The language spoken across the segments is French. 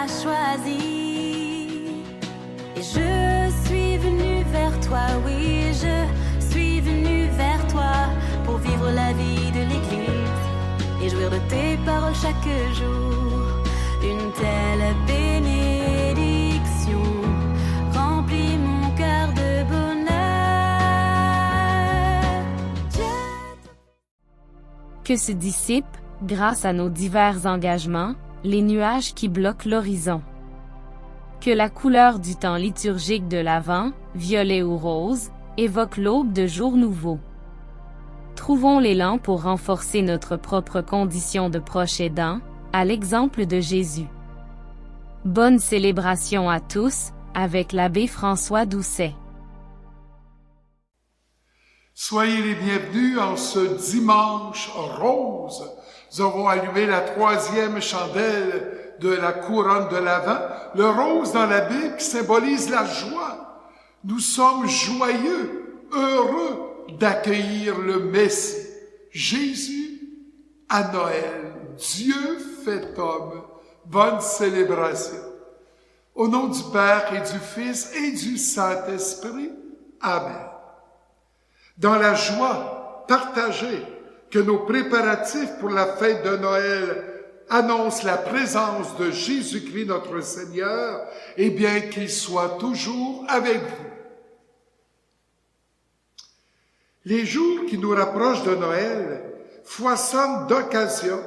choisi. Et je suis venue vers toi, oui, je suis venue vers toi pour vivre la vie de l'Église et jouir de tes paroles chaque jour. Une telle bénédiction remplit mon cœur de bonheur. Que se dissipent, grâce à nos divers engagements, les nuages qui bloquent l'horizon. Que la couleur du temps liturgique de l'Avent, violet ou rose, évoque l'aube de jour nouveau. Trouvons l'élan pour renforcer notre propre condition de proche aidant, à l'exemple de Jésus. Bonne célébration à tous, avec l'abbé François Doucet. Soyez les bienvenus en ce dimanche rose. Nous avons allumé la 3e chandelle de la couronne de l'Avent. Le rose dans la Bible symbolise la joie. Nous sommes joyeux, heureux d'accueillir le Messie, Jésus, à Noël. Dieu fait homme. Bonne célébration. Au nom du Père et du Fils et du Saint-Esprit. Amen. Dans la joie partagée que nos préparatifs pour la fête de Noël annoncent la présence de Jésus-Christ notre Seigneur, eh bien qu'il soit toujours avec vous. Les jours qui nous rapprochent de Noël foisonnent d'occasions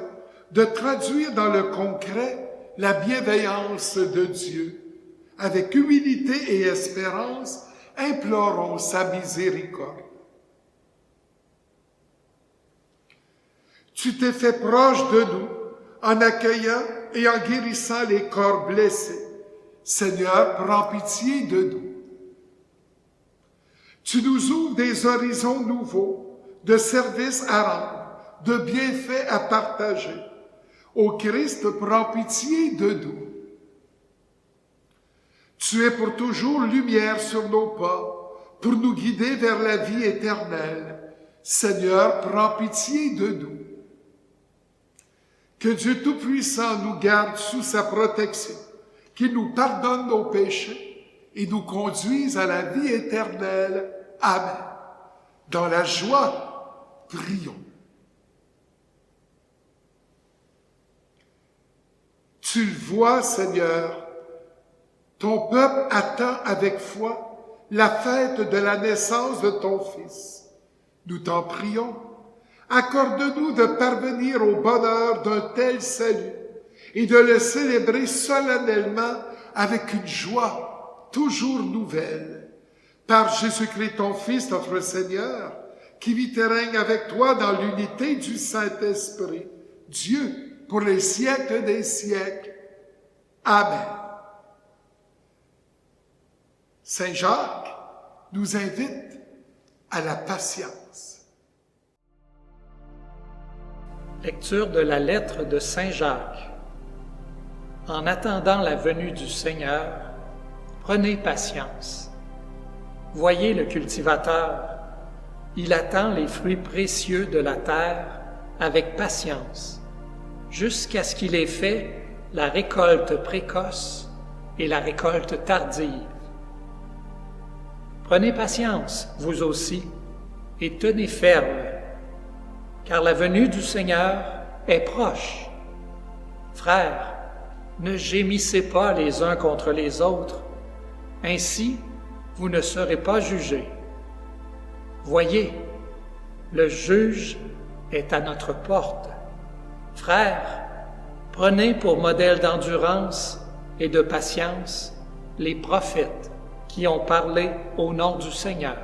de traduire dans le concret la bienveillance de Dieu. Avec humilité et espérance, implorons sa miséricorde. Tu t'es fait proche de nous en accueillant et en guérissant les corps blessés. Seigneur, prends pitié de nous. Tu nous ouvres des horizons nouveaux, de services à rendre, de bienfaits à partager. Ô Christ, prends pitié de nous. Tu es pour toujours lumière sur nos pas, pour nous guider vers la vie éternelle. Seigneur, prends pitié de nous. Que Dieu Tout-Puissant nous garde sous sa protection, qu'il nous pardonne nos péchés et nous conduise à la vie éternelle. Amen. Dans la joie, prions. Tu le vois, Seigneur, ton peuple attend avec foi la fête de la naissance de ton Fils. Nous t'en prions. Accorde-nous de parvenir au bonheur d'un tel salut et de le célébrer solennellement avec une joie toujours nouvelle. Par Jésus-Christ, ton Fils, notre Seigneur, qui vit et règne avec toi dans l'unité du Saint-Esprit, Dieu, pour les siècles des siècles. Amen. Saint Jacques nous invite à la patience. Lecture de la lettre de Saint Jacques. En attendant la venue du Seigneur, prenez patience. Voyez le cultivateur, il attend les fruits précieux de la terre avec patience, jusqu'à ce qu'il ait fait la récolte précoce et la récolte tardive. Prenez patience, vous aussi, et tenez ferme, car la venue du Seigneur est proche. Frères, ne gémissez pas les uns contre les autres, ainsi vous ne serez pas jugés. Voyez, le juge est à notre porte. Frères, prenez pour modèle d'endurance et de patience les prophètes qui ont parlé au nom du Seigneur.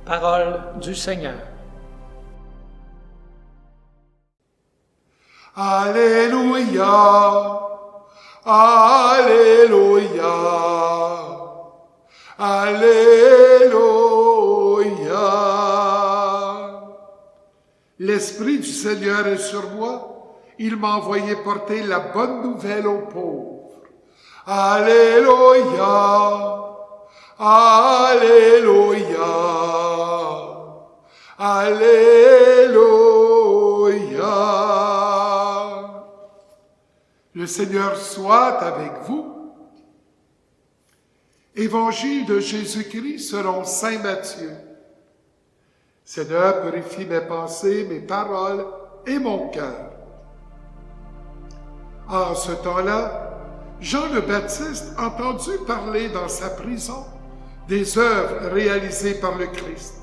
Parole du Seigneur. Alléluia, Alléluia, Alléluia. L'Esprit du Seigneur est sur moi, il m'a envoyé porter la bonne nouvelle aux pauvres. Alléluia, Alléluia, Alléluia. Le Le Seigneur soit avec vous. Évangile de Jésus-Christ selon saint Matthieu. Seigneur, purifie mes pensées, mes paroles et mon cœur. En ce temps-là, Jean le Baptiste entendit parler dans sa prison des œuvres réalisées par le Christ.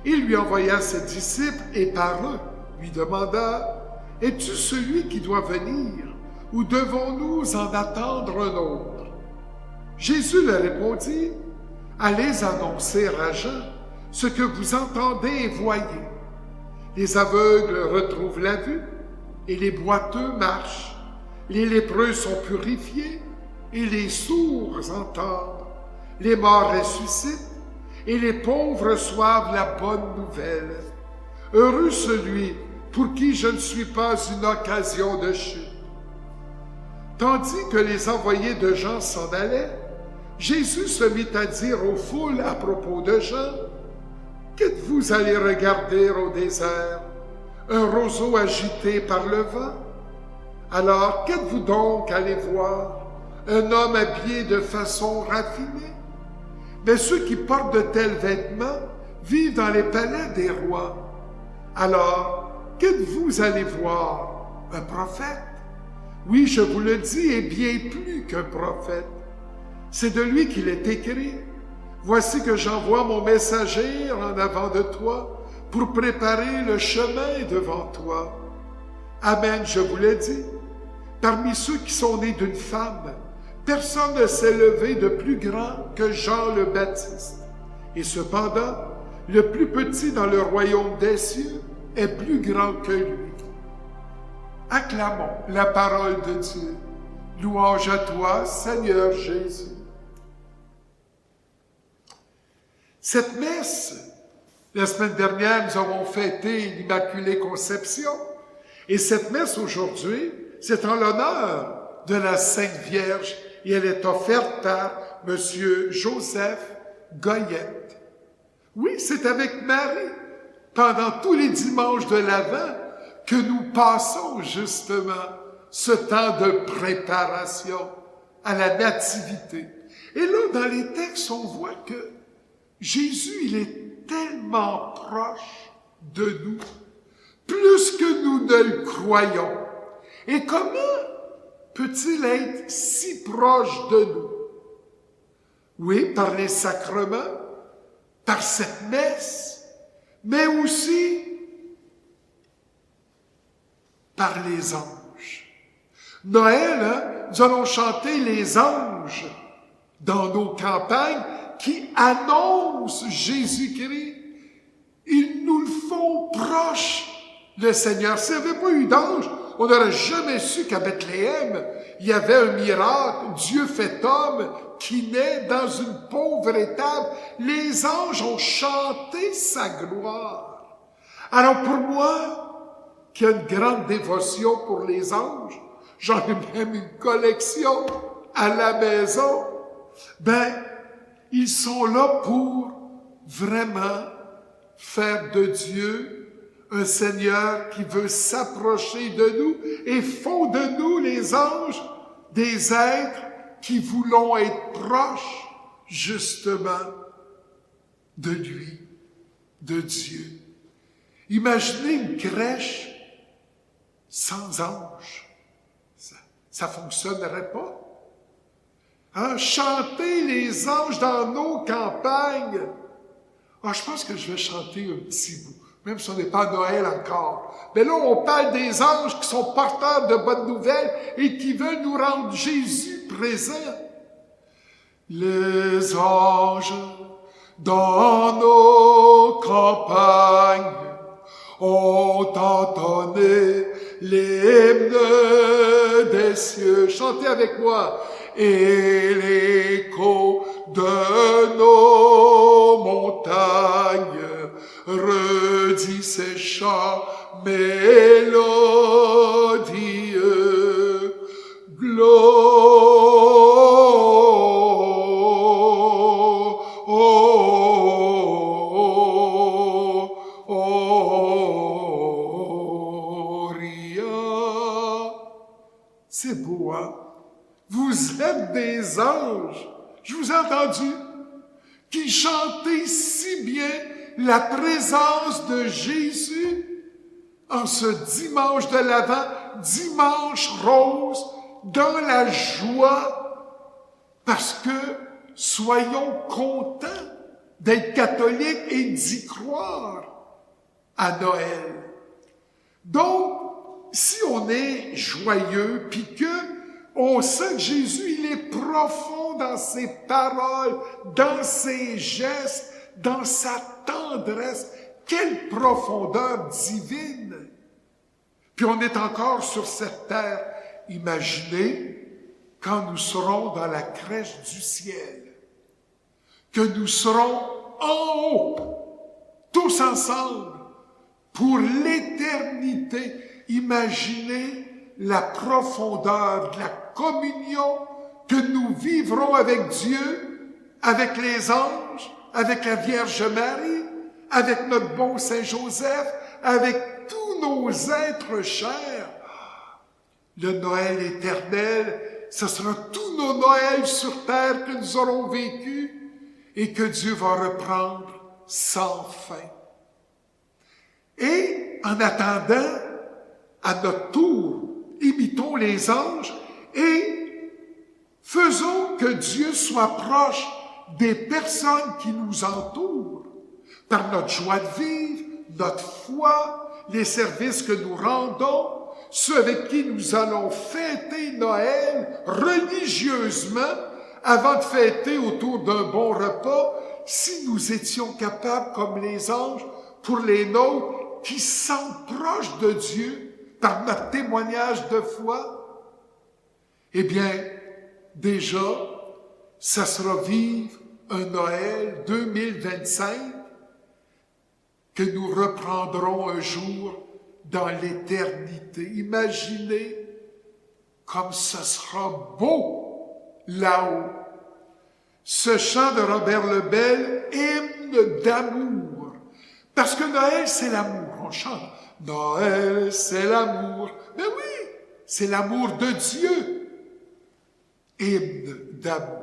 Il lui envoya ses disciples et par eux lui demanda « Es-tu celui qui doit venir ou devons-nous en attendre un autre ?» Jésus leur répondit « Allez annoncer à Jean ce que vous entendez et voyez. Les aveugles retrouvent la vue et les boiteux marchent. Les lépreux sont purifiés et les sourds entendent. Les morts ressuscitent et les pauvres reçoivent la bonne nouvelle. Heureux celui pour qui je ne suis pas une occasion de chute. » Tandis que les envoyés de Jean s'en allaient, Jésus se mit à dire aux foules à propos de Jean, « Qu'êtes-vous allés regarder au désert? Un roseau agité par le vent? Alors, qu'êtes-vous donc allés voir? Un homme habillé de façon raffinée? Mais ceux qui portent de tels vêtements vivent dans les palais des rois. Alors, qu'êtes-vous allés voir? Un prophète? Oui, je vous le dis, et bien plus qu'un prophète. C'est de lui qu'il est écrit. Voici que j'envoie mon messager en avant de toi pour préparer le chemin devant toi. Amen, je vous le dis. Parmi ceux qui sont nés d'une femme, personne ne s'est levé de plus grand que Jean le Baptiste. Et cependant, le plus petit dans le royaume des cieux est plus grand que lui. Acclamons la parole de Dieu. Louange à toi, Seigneur Jésus. Cette messe, la semaine dernière, nous avons fêté l'Immaculée Conception. Et cette messe aujourd'hui, c'est en l'honneur de la Sainte Vierge et elle est offerte par M. Joseph Goyette. Oui, c'est avec Marie, pendant tous les dimanches de l'Avent, que nous passons justement ce temps de préparation à la nativité. Et là, dans les textes, on voit que Jésus, il est tellement proche de nous, plus que nous ne le croyons. Et comment peut-il être si proche de nous? Oui, par les sacrements, par cette messe, mais aussi par les anges. Noël, nous allons chanter les anges dans nos campagnes qui annoncent Jésus-Christ. Ils nous le font proche, le Seigneur. S'il n'y avait pas eu d'anges, on n'aurait jamais su qu'à Bethléem, il y avait un miracle, Dieu fait homme, qui naît dans une pauvre étable. Les anges ont chanté sa gloire. Alors pour moi, qui a une grande dévotion pour les anges, j'en ai même une collection à la maison, ils sont là pour vraiment faire de Dieu un Seigneur qui veut s'approcher de nous et font de nous, les anges, des êtres qui voulons être proches, justement, de lui, de Dieu. Imaginez une crèche sans anges. Ça fonctionnerait pas. Chanter les anges dans nos campagnes. Je pense que je vais chanter un petit bout, même si on n'est pas à Noël encore. Mais là, on parle des anges qui sont porteurs de bonnes nouvelles et qui veulent nous rendre Jésus présent. Les anges dans nos campagnes ont entonné l'hymne des cieux. Chantez avec moi. Et l'écho de nos montagnes redit ses chants mélodieux. C'est beau, hein? Vous êtes des anges. Je vous ai entendu qui chantez si bien la présence de Jésus en ce dimanche de l'Avent, dimanche rose, dans la joie, parce que soyons contents d'être catholiques et d'y croire à Noël. Donc, si on est joyeux, puis que on sait que Jésus, il est profond dans ses paroles, dans ses gestes, dans sa tendresse. Quelle profondeur divine! Puis on est encore sur cette terre. Imaginez quand nous serons dans la crèche du ciel, que nous serons en haut, tous ensemble, pour l'éternité. Imaginez la profondeur de la communion que nous vivrons avec Dieu, avec les anges, avec la Vierge Marie, avec notre bon Saint Joseph, avec tous nos êtres chers. Le Noël éternel, ce sera tous nos Noëls sur terre que nous aurons vécus et que Dieu va reprendre sans fin. Et en attendant, à notre tour, imitons les anges et faisons que Dieu soit proche des personnes qui nous entourent par notre joie de vivre, notre foi, les services que nous rendons, ceux avec qui nous allons fêter Noël religieusement avant de fêter autour d'un bon repas, si nous étions capables, comme les anges, pour les nôtres qui sentent proches de Dieu par notre témoignage de foi, eh bien, déjà, ça sera vivre un Noël 2025 que nous reprendrons un jour dans l'éternité. Imaginez comme ce sera beau là-haut. Ce chant de Robert Lebel, hymne d'amour. Parce que Noël, c'est l'amour. On chante « Noël, c'est l'amour ». Mais oui, c'est l'amour de Dieu. Hymne d'amour.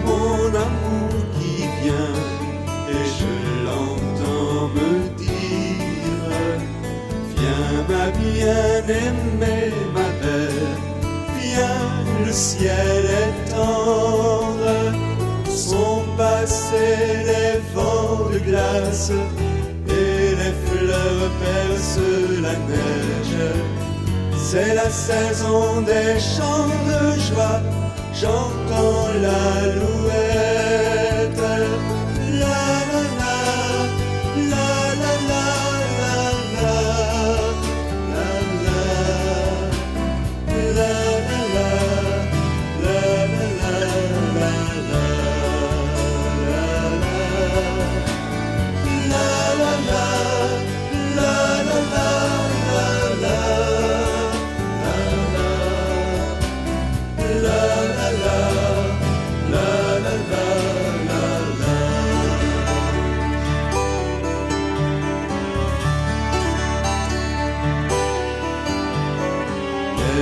Mon amour qui vient et je l'entends me dire: viens ma bien-aimée, ma belle, viens, le ciel est tendre, sont passés les vents de glace et les fleurs percent la neige. C'est la saison des chants de joie. J'entends l'alouette, la la la, la la la la la la la la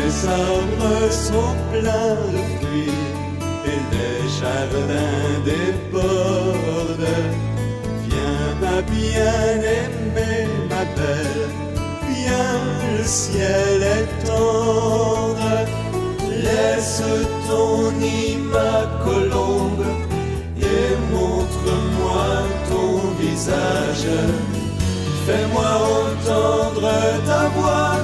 Les arbres sont pleins de fruits et les jardins débordent. Viens ma bien-aimée, ma belle, viens, le ciel est tendre. Laisse ton nid, ma colombe, et montre-moi ton visage. Fais-moi entendre ta voix,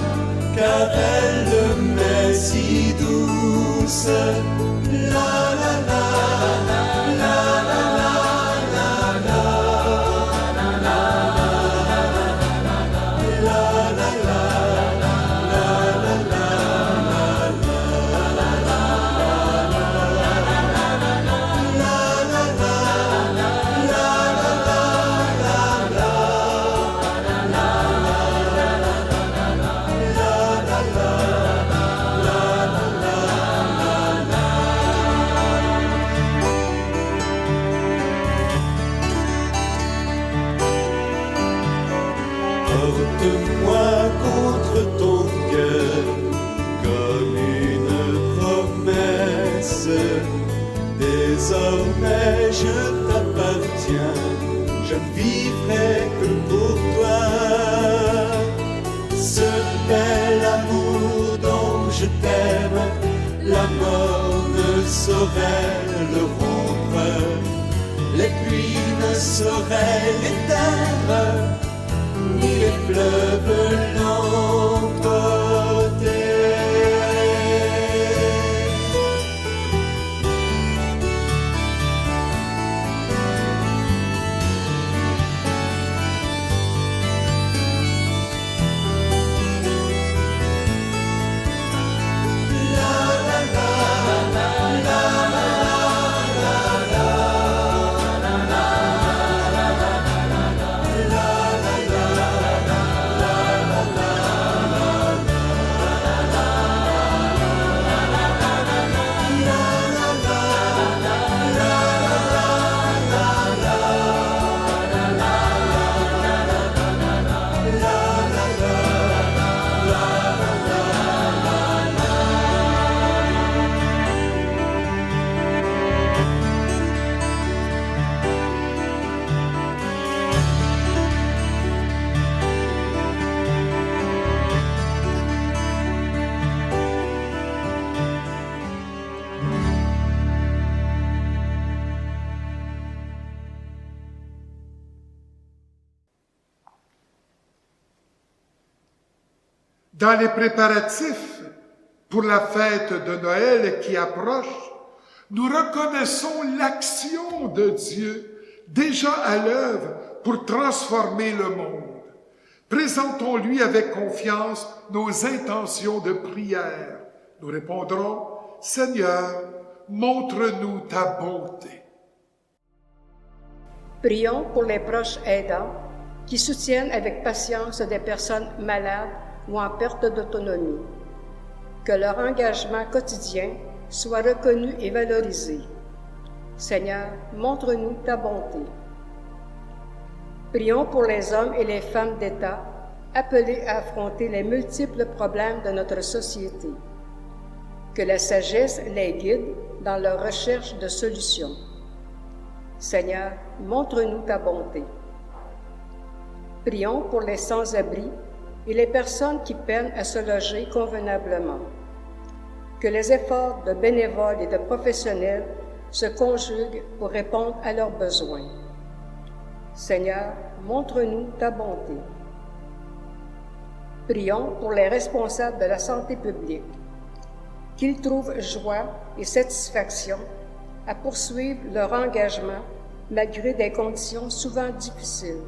car elle m'est si douce. La la la la la la la la la la Porte-moi contre ton cœur comme une promesse. Désormais je t'appartiens, je ne vivrai que pour toi. Ce bel amour dont je t'aime, la mort ne saurait le rompre, les pluies ne sauraient l'éteindre, ni les fleuves l'emporter. Dans les préparatifs pour la fête de Noël qui approche, nous reconnaissons l'action de Dieu déjà à l'œuvre pour transformer le monde. Présentons-lui avec confiance nos intentions de prière. Nous répondrons, Seigneur, montre-nous ta bonté. Prions pour les proches aidants qui soutiennent avec patience des personnes malades ou en perte d'autonomie. Que leur engagement quotidien soit reconnu et valorisé. Seigneur, montre-nous ta bonté. Prions pour les hommes et les femmes d'État appelés à affronter les multiples problèmes de notre société. Que la sagesse les guide dans leur recherche de solutions. Seigneur, montre-nous ta bonté. Prions pour les sans-abri et les personnes qui peinent à se loger convenablement. Que les efforts de bénévoles et de professionnels se conjuguent pour répondre à leurs besoins. Seigneur, montre-nous ta bonté. Prions pour les responsables de la santé publique, qu'ils trouvent joie et satisfaction à poursuivre leur engagement malgré des conditions souvent difficiles.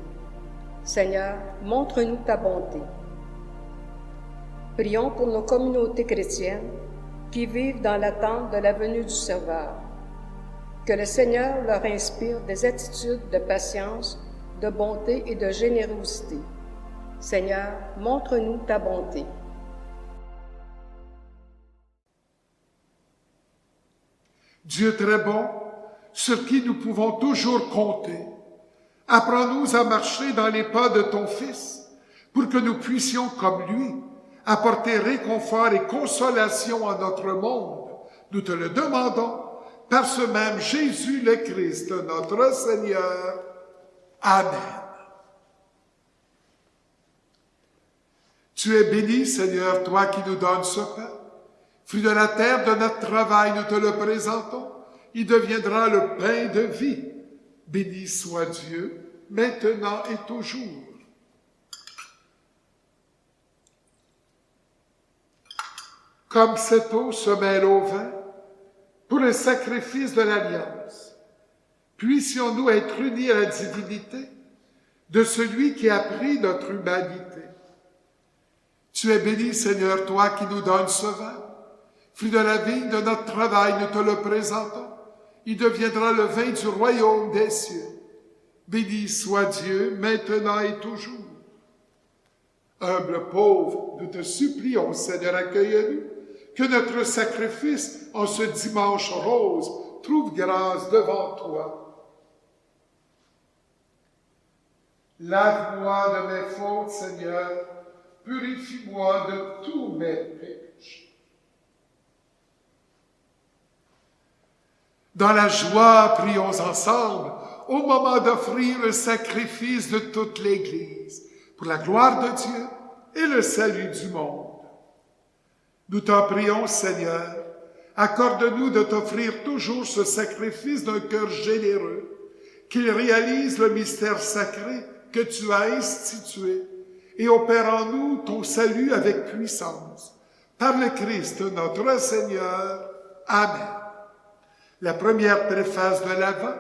Seigneur, montre-nous ta bonté. Prions pour nos communautés chrétiennes qui vivent dans l'attente de la venue du Sauveur. Que le Seigneur leur inspire des attitudes de patience, de bonté et de générosité. Seigneur, montre-nous ta bonté. Dieu très bon, sur qui nous pouvons toujours compter, apprends-nous à marcher dans les pas de ton Fils, pour que nous puissions, comme lui, apporter réconfort et consolation à notre monde. Nous te le demandons par ce même Jésus le Christ, notre Seigneur. Amen. Tu es béni, Seigneur, toi qui nous donnes ce pain. Fruit de la terre de notre travail, nous te le présentons. Il deviendra le pain de vie. Béni soit Dieu, maintenant et toujours. Comme cette eau se mêle au vin, pour le sacrifice de l'alliance, puissions-nous être unis à la divinité de celui qui a pris notre humanité. Tu es béni, Seigneur, toi qui nous donnes ce vin. Fruit de la vigne de notre travail, nous te le présentons. Il deviendra le vin du royaume des cieux. Béni soit Dieu, maintenant et toujours. Humble pauvre, nous te supplions, Seigneur, accueille-nous, que notre sacrifice en ce dimanche rose trouve grâce devant toi. Lave-moi de mes fautes, Seigneur. Purifie-moi de tous mes péchés. Dans la joie, prions ensemble au moment d'offrir le sacrifice de toute l'Église pour la gloire de Dieu et le salut du monde. Nous t'en prions, Seigneur, accorde-nous de t'offrir toujours ce sacrifice d'un cœur généreux, qu'il réalise le mystère sacré que tu as institué et opère en nous ton salut avec puissance. Par le Christ notre Seigneur. Amen. La première préface de l'Avent,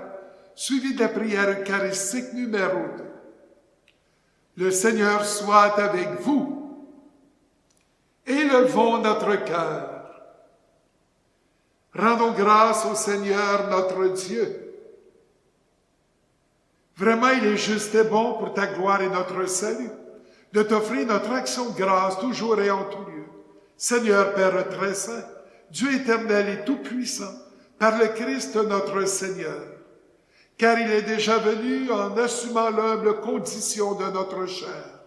suivie de la prière eucharistique numéro 2. Le Seigneur soit avec vous. Élevons notre cœur. Rendons grâce au Seigneur notre Dieu. Vraiment, il est juste et bon pour ta gloire et notre salut de t'offrir notre action de grâce toujours et en tout lieu. Seigneur Père très saint, Dieu éternel et tout-puissant, par le Christ notre Seigneur, car il est déjà venu en assumant l'humble condition de notre chair,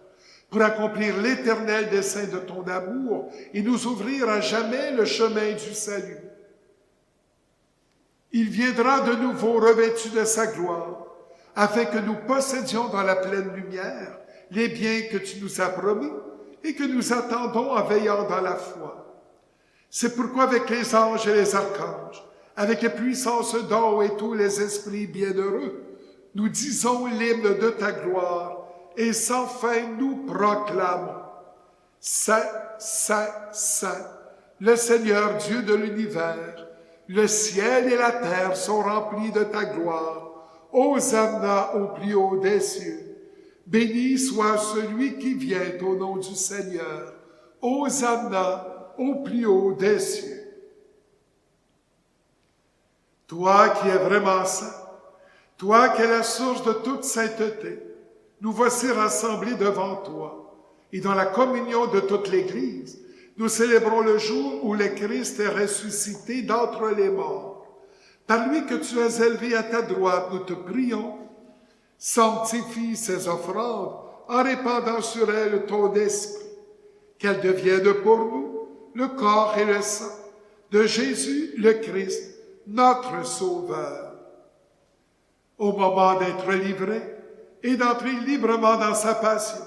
pour accomplir l'éternel dessein de ton amour et nous ouvrir à jamais le chemin du salut. Il viendra de nouveau revêtu de sa gloire, afin que nous possédions dans la pleine lumière les biens que tu nous as promis et que nous attendons en veillant dans la foi. C'est pourquoi avec les anges et les archanges, avec les puissances d'en et tous les esprits bienheureux, nous disons l'hymne de ta gloire et sans fin nous proclamons. Saint, Saint, Saint, le Seigneur Dieu de l'univers, le ciel et la terre sont remplis de ta gloire. Hosanna au plus haut des cieux. Béni soit celui qui vient au nom du Seigneur. Hosanna au plus haut des cieux. Toi qui es vraiment saint, toi qui es la source de toute sainteté, nous voici rassemblés devant toi. Et dans la communion de toute l'Église, nous célébrons le jour où le Christ est ressuscité d'entre les morts. Par lui que tu as élevé à ta droite, nous te prions. Sanctifie ces offrandes en répandant sur elles ton esprit, qu'elles deviennent pour nous le corps et le sang de Jésus le Christ, notre Sauveur. Au moment d'être livré et d'entrer librement dans sa passion,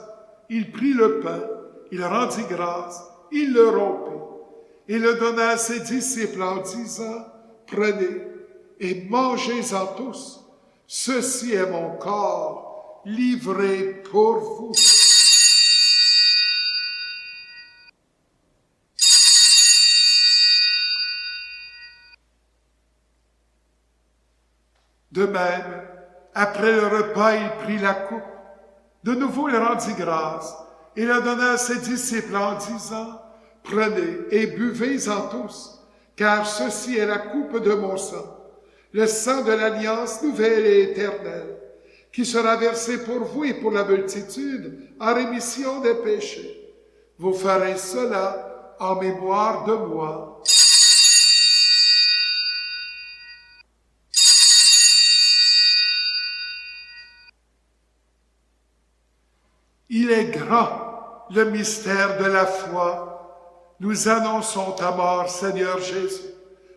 il prit le pain, il rendit grâce, il le rompit et le donna à ses disciples en disant, « Prenez et mangez-en tous. Ceci est mon corps, livré pour vous. » De même, après le repas, il prit la coupe. De nouveau, il rendit grâce et la donna à ses disciples en disant, « Prenez et buvez-en tous, car ceci est la coupe de mon sang, le sang de l'alliance nouvelle et éternelle, qui sera versé pour vous et pour la multitude en rémission des péchés. Vous ferez cela en mémoire de moi. » Il est grand, le mystère de la foi. Nous annonçons ta mort, Seigneur Jésus.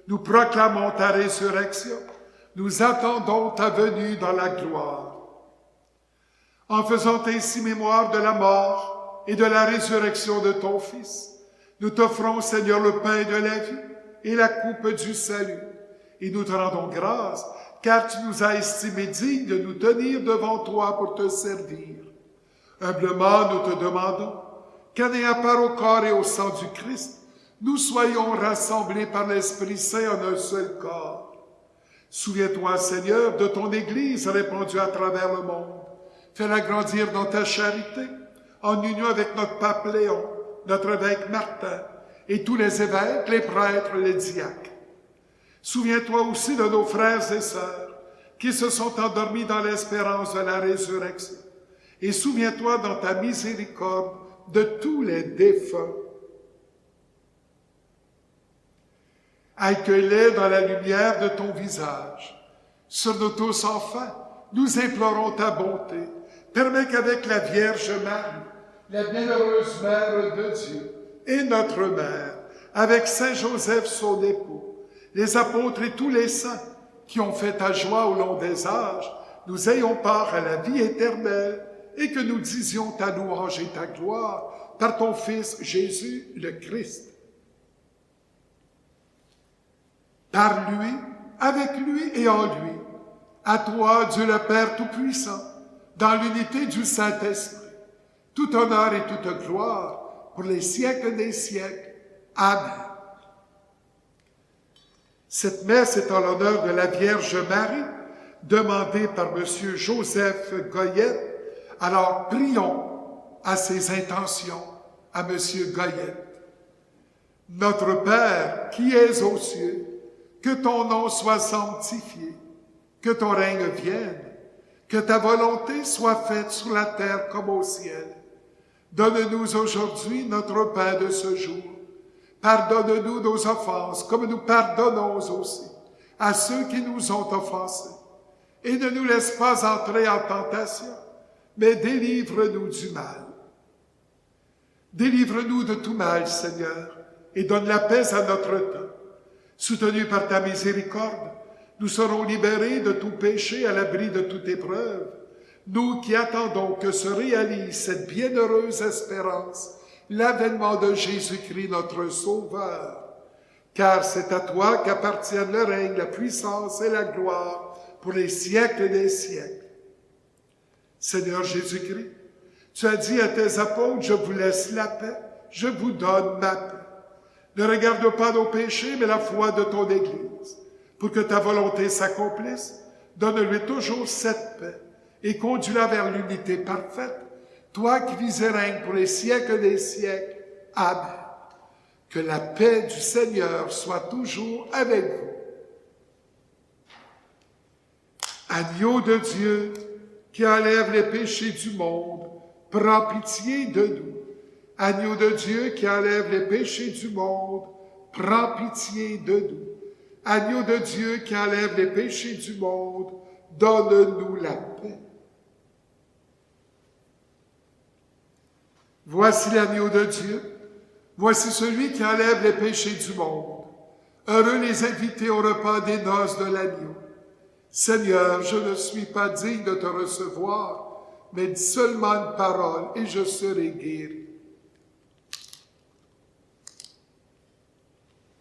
Nous proclamons ta résurrection. Nous attendons ta venue dans la gloire. En faisant ainsi mémoire de la mort et de la résurrection de ton Fils, nous t'offrons, Seigneur, le pain de la vie et la coupe du salut. Et nous te rendons grâce, car tu nous as estimés dignes de nous tenir devant toi pour te servir. Humblement, nous te demandons qu'en ayant part au corps et au sang du Christ, nous soyons rassemblés par l'Esprit Saint en un seul corps. Souviens-toi, Seigneur, de ton Église répandue à travers le monde. Fais-la grandir dans ta charité, en union avec notre pape Léon, notre évêque Martin, et tous les évêques, les prêtres, les diacres. Souviens-toi aussi de nos frères et sœurs qui se sont endormis dans l'espérance de la résurrection. Et souviens-toi dans ta miséricorde de tous les défunts. Accueille-les dans la lumière de ton visage. Sur nous tous enfin, nous implorons ta bonté, permets qu'avec la Vierge Marie, la bienheureuse Mère de Dieu et notre Mère, avec Saint Joseph son époux, les apôtres et tous les saints qui ont fait ta joie au long des âges, nous ayons part à la vie éternelle et que nous disions ta louange et ta gloire par ton Fils Jésus le Christ. Par lui, avec lui et en lui, à toi, Dieu le Père Tout-Puissant, dans l'unité du Saint-Esprit, tout honneur et toute gloire pour les siècles des siècles. Amen. Cette messe est en l'honneur de la Vierge Marie, demandée par M. Joseph Goyette. Alors prions à ses intentions, à M. Goyette. Notre Père, qui es aux cieux, que ton nom soit sanctifié, que ton règne vienne, que ta volonté soit faite sur la terre comme au ciel. Donne-nous aujourd'hui notre pain de ce jour. Pardonne-nous nos offenses, comme nous pardonnons aussi à ceux qui nous ont offensés. Et ne nous laisse pas entrer en tentation, mais délivre-nous du mal. Délivre-nous de tout mal, Seigneur, et donne la paix à notre temps. Soutenus par ta miséricorde, nous serons libérés de tout péché à l'abri de toute épreuve, nous qui attendons que se réalise cette bienheureuse espérance, l'avènement de Jésus-Christ notre Sauveur. Car c'est à toi qu'appartiennent le règne, la puissance et la gloire pour les siècles des siècles. Seigneur Jésus-Christ, tu as dit à tes apôtres, je vous laisse la paix, je vous donne ma paix. Ne regarde pas nos péchés, mais la foi de ton Église. Pour que ta volonté s'accomplisse, donne-lui toujours cette paix et conduis-la vers l'unité parfaite, toi qui vis et règnes pour les siècles des siècles. Amen. Que la paix du Seigneur soit toujours avec vous. Agneau de Dieu, qui enlève les péchés du monde, prends pitié de nous. Agneau de Dieu, qui enlève les péchés du monde, prends pitié de nous. Agneau de Dieu, qui enlève les péchés du monde, donne-nous la paix. Voici l'agneau de Dieu. Voici celui qui enlève les péchés du monde. Heureux les invités au repas des noces de l'agneau. Seigneur, je ne suis pas digne de te recevoir, mais dis seulement une parole et je serai guéri.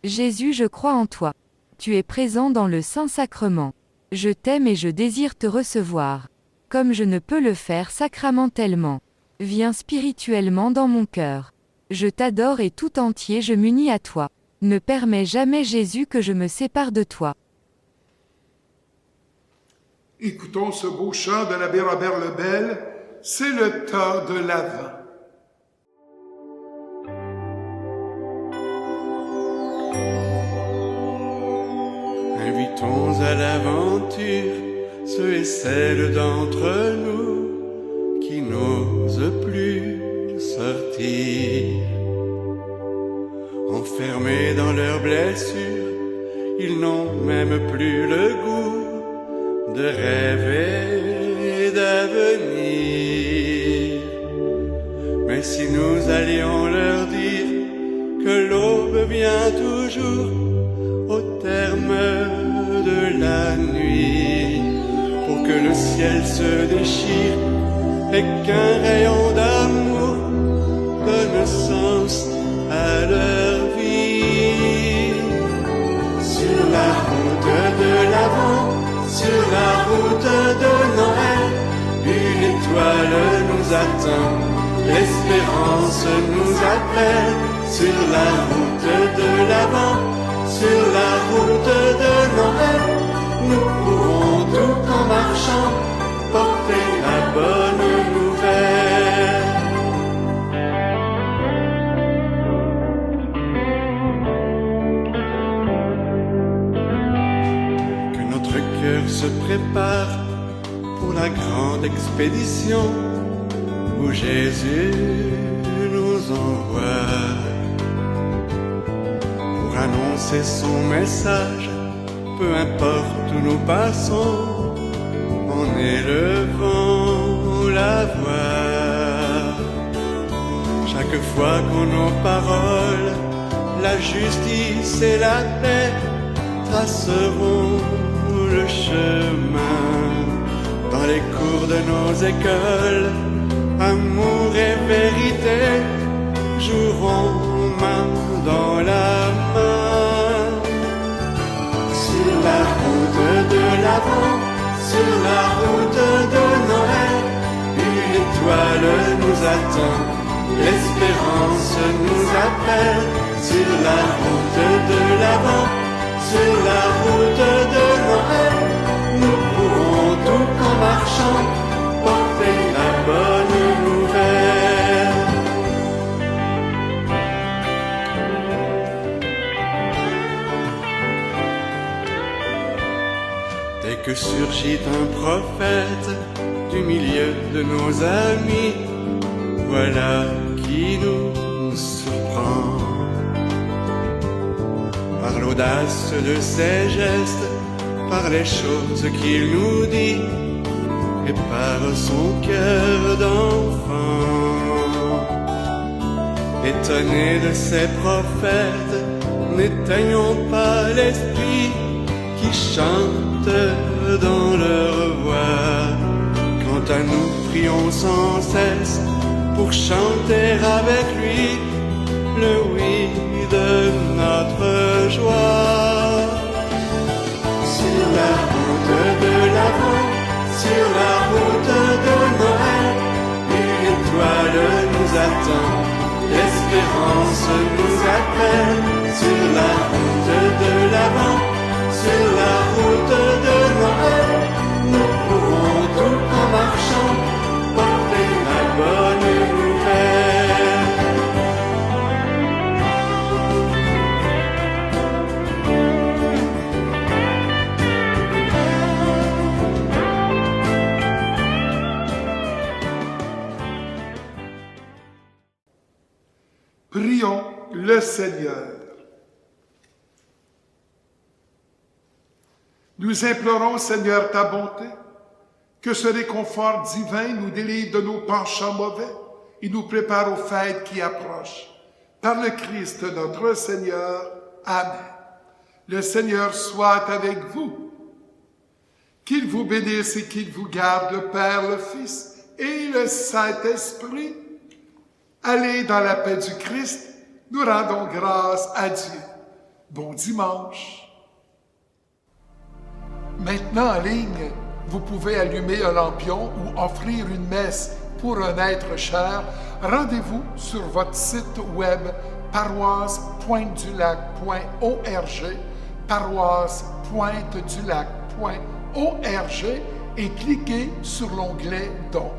Jésus, je crois en toi. Tu es présent dans le Saint-Sacrement. Je t'aime et je désire te recevoir. Comme je ne peux le faire sacramentellement. Viens spirituellement dans mon cœur. Je t'adore et tout entier je m'unis à toi. Ne permets jamais, Jésus, que je me sépare de toi. Écoutons ce beau chant de l'abbé Robert Lebel. C'est le temps de l'Avent. Invitons à l'aventure ceux et celles d'entre nous qui n'osent plus sortir. Enfermés dans leurs blessures, ils n'ont même plus le goût de rêver d'avenir. Mais si nous allions leur dire que l'aube vient toujours au terme de la nuit, pour que le ciel se déchire et qu'un rayon d'amour donne sens à leur vie. Sur la route de l'Avent, sur la route de Noël, une étoile nous attend, l'espérance nous appelle. Sur la route de l'Avent, sur la route de Noël, nous pourrons tout en marchant porter la bonne nouvelle. Que notre cœur se prépare pour la grande expédition où Jésus nous envoie. Annoncer son message, peu importe où nous passons, en élevant la voir. Chaque fois qu'on nos paroles, la justice et la paix traceront le chemin. Dans les cours de nos écoles, amour et vérité joueront main dans la main. Sur la route de l'Avent, sur la route de Noël, une étoile nous attend, l'espérance nous appelle. Sur la route de l'Avent, sur la route de Noël, nous pourrons tout en marchant porter la bonne nouvelle. Dès que surgit un prophète du milieu de nos amis, voilà qui nous surprend. Par l'audace de ses gestes, par les choses qu'il nous dit, et par son cœur d'enfant. Étonnés de ces prophètes, n'éteignons pas l'esprit qui chante dans leur voix. Quant à nous, prions sans cesse pour chanter avec lui le oui de notre joie. Sur la route de l'Avent, sur la route de Noël, une étoile nous attend, l'espérance nous appelle. Sur la route de l'Avent, sur la route de Noël, nous pourrons tout en marchant porter la bonne nouvelle. Prions le Seigneur. Nous implorons, Seigneur, ta bonté, que ce réconfort divin nous délivre de nos penchants mauvais et nous prépare aux fêtes qui approchent. Par le Christ notre Seigneur. Amen. Le Seigneur soit avec vous. Qu'il vous bénisse et qu'il vous garde, le Père, le Fils et le Saint-Esprit. Allez dans la paix du Christ, nous rendons grâce à Dieu. Bon dimanche. Maintenant en ligne, vous pouvez allumer un lampion ou offrir une messe pour un être cher. Rendez-vous sur votre site web paroisse-pointe-du-lac.org, paroisse-pointe-du-lac.org et cliquez sur l'onglet Dons.